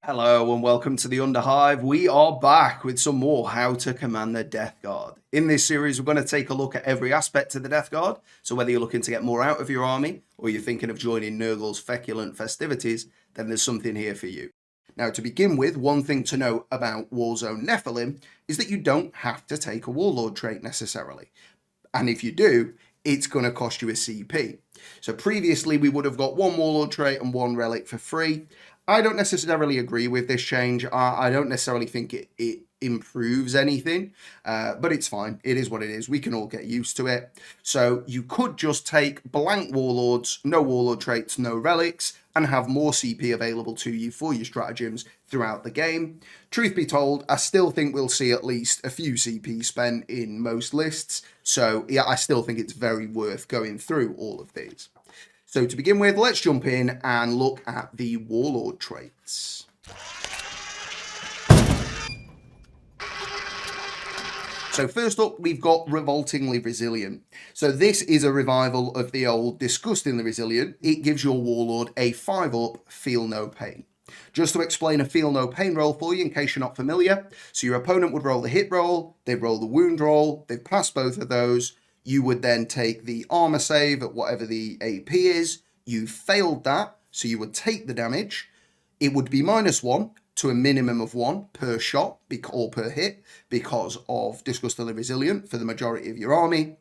Hello and welcome to the Underhive. We are back with some more How to Command the Death Guard. In this series, we're going to take a look at every aspect of the Death Guard. So whether you're looking to get more out of your army or you're thinking of joining Nurgle's feculent festivities, then there's something here for you. Now, to begin with, one thing to note about Warzone Nephilim is that you don't have to take a Warlord trait necessarily. And if you do, it's going to cost you a CP. So previously, we would have got one Warlord trait and one relic for free. I don't necessarily agree with this change. I don't necessarily think it improves anything, but it's fine. It is what it is. We can all get used to it. So you could just take blank Warlords, no Warlord traits, no relics, and have more CP available to you for your stratagems throughout the game. Truth be told, I still think we'll see at least a few CP spent in most lists. So yeah, I still think it's very worth going through all of these. So to begin with, let's jump in and look at the Warlord traits. So first up, we've got Revoltingly Resilient. So this is a revival of the old Disgustingly Resilient. It gives your Warlord a 5-up, Feel No Pain. Just to explain a Feel No Pain roll for you in case you're not familiar. So your opponent would roll the hit roll, they'd roll the wound roll, they'd pass both of those. You would then take the armor save at whatever the AP is. You failed that, so you would take the damage. It would be -1 to a minimum of 1 per shot or per hit because of Disgustingly Resilient for the majority of your army,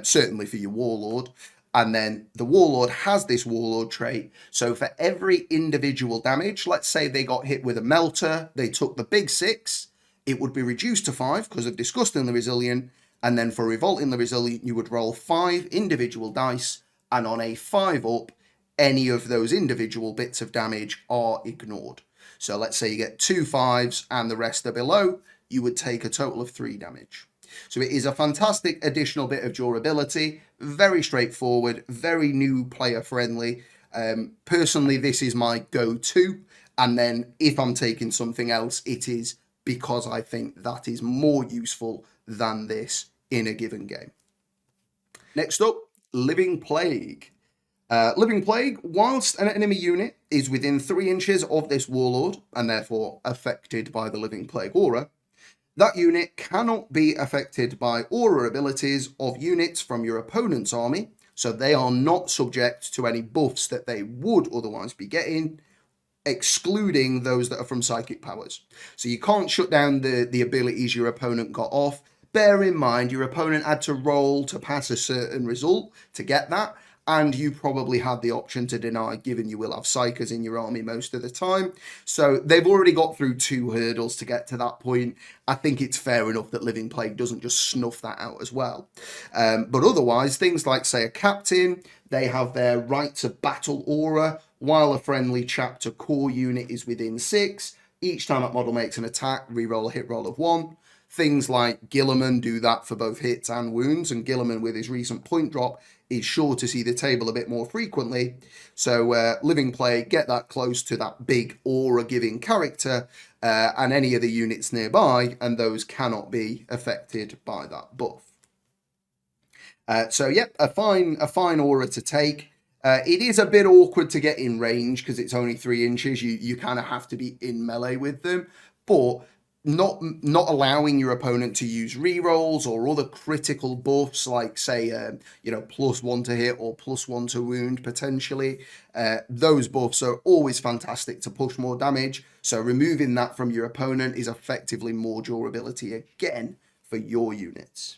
certainly for your Warlord. And then the Warlord has this Warlord trait. So for every individual damage, let's say they got hit with a melter, they took the big 6, it would be reduced to 5 because of Disgustingly Resilient. And then for Revoltingly Resilient, you would roll 5 individual dice, and on a 5-up, any of those individual bits of damage are ignored. So let's say you get 2 5s and the rest are below, you would take a total of 3 damage. So it is a fantastic additional bit of durability, very straightforward, very new player friendly. Personally, this is my go-to, and then if I'm taking something else, it is because I think that is more useful than this in a given game. Next up, Living Plague. Living Plague, whilst an enemy unit is within 3 inches of this Warlord, and therefore affected by the Living Plague aura, that unit cannot be affected by aura abilities of units from your opponent's army, so they are not subject to any buffs that they would otherwise be getting, excluding those that are from psychic powers. So you can't shut down the abilities your opponent got off. Bear in mind, your opponent had to roll to pass a certain result to get that, and you probably had the option to deny, given you will have psychers in your army most of the time. So they've already got through 2 hurdles to get to that point. I think it's fair enough that Living Plague doesn't just snuff that out as well. But otherwise, things like, say, a captain, they have their right to battle aura, while a friendly chapter core unit is within 6. Each time that model makes an attack, reroll a hit roll of 1. Things like Guilliman do that for both hits and wounds, and Guilliman with his recent point drop is sure to see the table a bit more frequently. So Living Plague, get that close to that big aura-giving character, and any of the units nearby, and those cannot be affected by that buff. So yeah, a fine aura to take. It is a bit awkward to get in range because it's only 3 inches. You kind of have to be in melee with them, but not allowing your opponent to use rerolls or other critical buffs like, say, +1 to hit or +1 to wound potentially. Those buffs are always fantastic to push more damage. So removing that from your opponent is effectively more durability again for your units.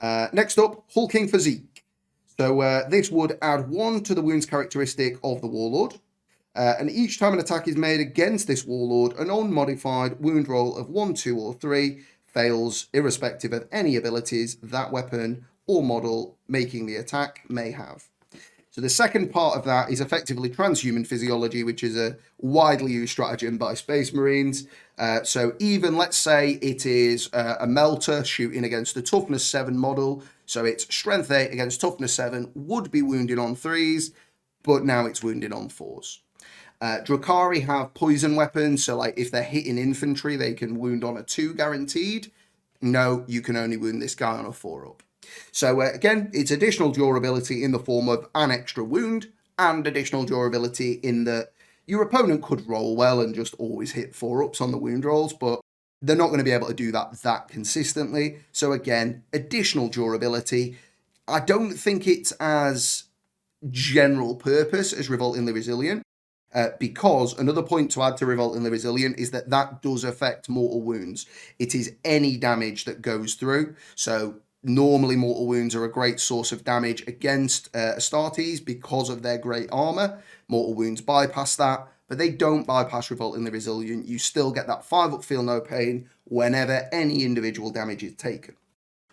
Next up, Hulking Physique. So this would add 1 to the wounds characteristic of the Warlord. And each time an attack is made against this Warlord, an unmodified wound roll of 1, 2, or 3 fails irrespective of any abilities that weapon or model making the attack may have. So the second part of that is effectively transhuman physiology, which is a widely used stratagem by Space Marines. So even, let's say, it is a melter shooting against a toughness 7 model. So it's strength 8 against toughness 7, would be wounded on 3s, but now it's wounded on 4s. Drukhari have poison weapons, so like if they're hitting infantry, they can wound on a 2 guaranteed. No, you can only wound this guy on a 4-up. So again, it's additional durability in the form of an extra wound and additional durability in that your opponent could roll well and just always hit 4-ups on the wound rolls, but they're not going to be able to do that consistently. So again, additional durability. I don't think it's as general purpose as Revoltingly Resilient, because another point to add to Revoltingly Resilient is that does affect mortal wounds. It is any damage that goes through. So normally mortal wounds are a great source of damage against Astartes because of their great armor. Mortal wounds bypass that, but they don't bypass Revoltingly Resilient. You still get that 5-up feel no pain whenever any individual damage is taken.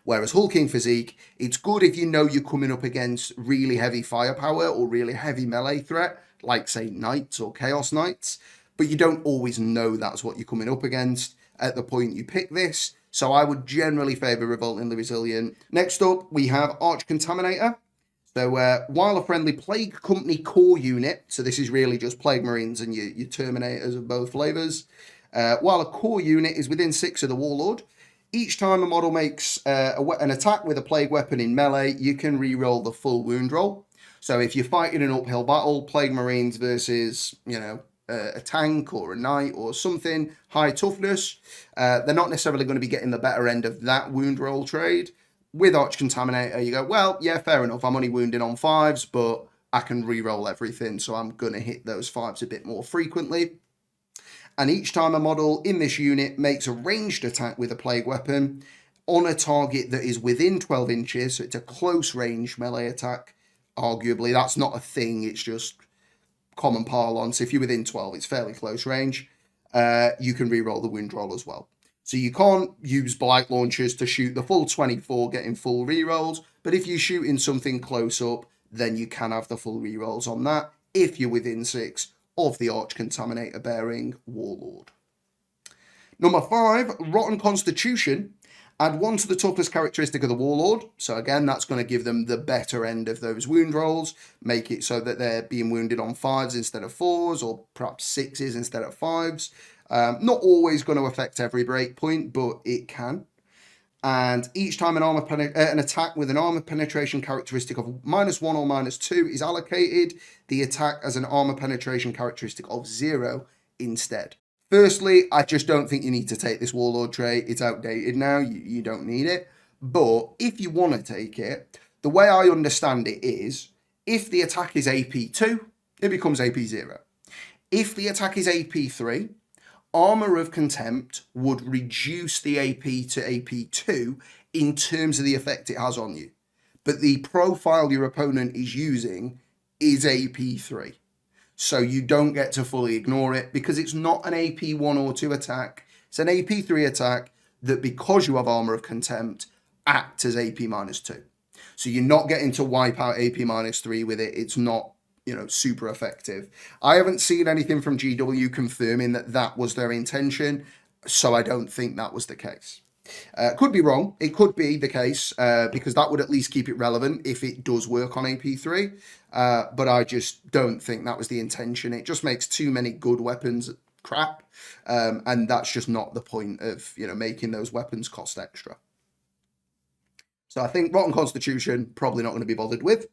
Whereas Hulking Physique, it's good if you know you're coming up against really heavy firepower or really heavy melee threat, like say Knights or Chaos Knights, but you don't always know that's what you're coming up against at the point you pick this. So I would generally favour Revoltingly Resilient. Next up, we have Arch Contaminator. So while a friendly Plague Company core unit, so this is really just Plague Marines and your Terminators of both flavours, while a core unit is within 6 of the Warlord, each time a model makes an attack with a Plague weapon in melee, you can re-roll the full wound roll. So if you're fighting an uphill battle, Plague Marines versus, a tank or a knight or something, high toughness, they're not necessarily going to be getting the better end of that wound roll trade. With Arch Contaminator, you go, well, yeah, fair enough, I'm only wounding on 5s, but I can re-roll everything, so I'm going to hit those 5s a bit more frequently. And each time a model in this unit makes a ranged attack with a plague weapon on a target that is within 12 inches, so it's a close range melee attack, arguably, that's not a thing, it's just common parlance. If you're within 12, it's fairly close range, you can re-roll the wound roll as well. So you can't use blight launchers to shoot the full 24, getting full re-rolls, but if you shoot in something close up, then you can have the full re-rolls on that if you're within 6 of the Arch Contaminator bearing Warlord. Number 5, Rotten Constitution. Add 1 to the toughest characteristic of the Warlord. So again, that's going to give them the better end of those wound rolls. Make it so that they're being wounded on 5s instead of 4s, or perhaps 6s instead of 5s. Not always going to affect every breakpoint, but it can. And each time an attack with an armor penetration characteristic of -1 or -2 is allocated, the attack has an armor penetration characteristic of 0 instead. Firstly, I just don't think you need to take this Warlord trait. It's outdated now. You don't need it. But if you want to take it, the way I understand it is, if the attack is AP2, it becomes AP0. If the attack is AP3, Armor of Contempt would reduce the AP to AP2 in terms of the effect it has on you. But the profile your opponent is using is AP3. So you don't get to fully ignore it because it's not an AP1 or 2 attack. It's an AP3 attack that, because you have Armor of Contempt, acts as AP -2. So you're not getting to wipe out AP -3 with it. It's not, super effective. I haven't seen anything from GW confirming that was their intention, so I don't think that was the case. Could be wrong. It could be the case, because that would at least keep it relevant if it does work on AP3, but I just don't think that was the intention. It just makes too many good weapons crap, and that's just not the point of, making those weapons cost extra. So I think Rotten Constitution, probably not going to be bothered with.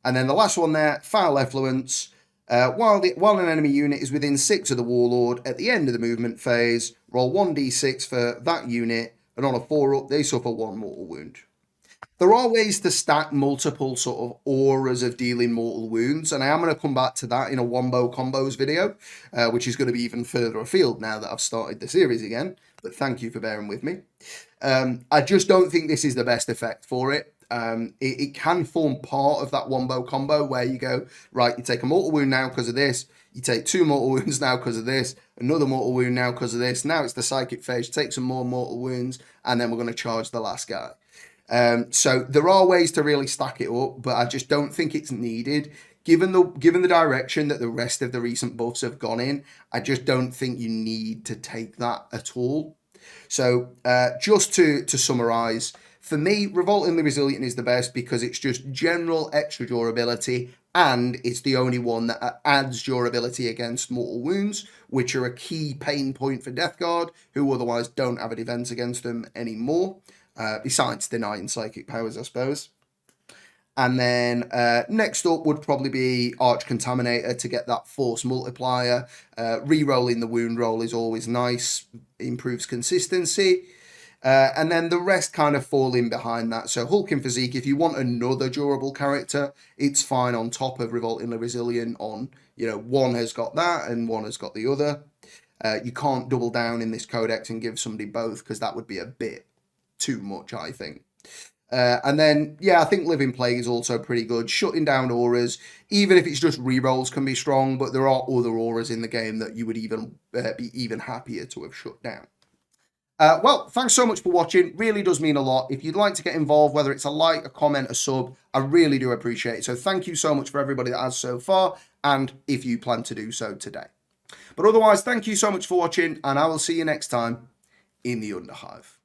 And then the last one there, Foul Effluence. While an enemy unit is within 6 of the Warlord, at the end of the movement phase, roll 1d6 for that unit, and on a 4-up, they suffer 1 mortal wound. There are ways to stack multiple sort of auras of dealing mortal wounds, and I am going to come back to that in a Wombo Combos video, which is going to be even further afield now that I've started the series again, but thank you for bearing with me. I just don't think this is the best effect for it. It can form part of that Wombo combo where you go, right, you take a mortal wound now because of this, you take 2 mortal wounds now because of this, another mortal wound now because of this, now it's the psychic phase, take some more mortal wounds, and then we're going to charge the last guy. So there are ways to really stack it up, but I just don't think it's needed. Given the direction that the rest of the recent buffs have gone in, I just don't think you need to take that at all. So just to summarize, for me, Revoltingly Resilient is the best because it's just general extra durability, and it's the only one that adds durability against mortal wounds, which are a key pain point for Death Guard, who otherwise don't have a defense against them anymore. besides denying psychic powers, I suppose. And then next up would probably be Arch Contaminator to get that force multiplier. Re-rolling the wound roll is always nice, improves consistency. And then the rest kind of fall in behind that. So Hulking Physique, if you want another durable character, it's fine on top of Revoltingly Resilient on, one has got that and one has got the other. You can't double down in this codex and give somebody both because that would be a bit too much, I think. And then, yeah, I think Living Plague is also pretty good. Shutting down auras, even if it's just rerolls, can be strong, but there are other auras in the game that you would even be even happier to have shut down. Well, thanks so much for watching. Really does mean a lot. If you'd like to get involved, whether it's a like, a comment, a sub, I really do appreciate it. So thank you so much for everybody that has so far, and if you plan to do so today. But otherwise, thank you so much for watching, and I will see you next time in the Underhive.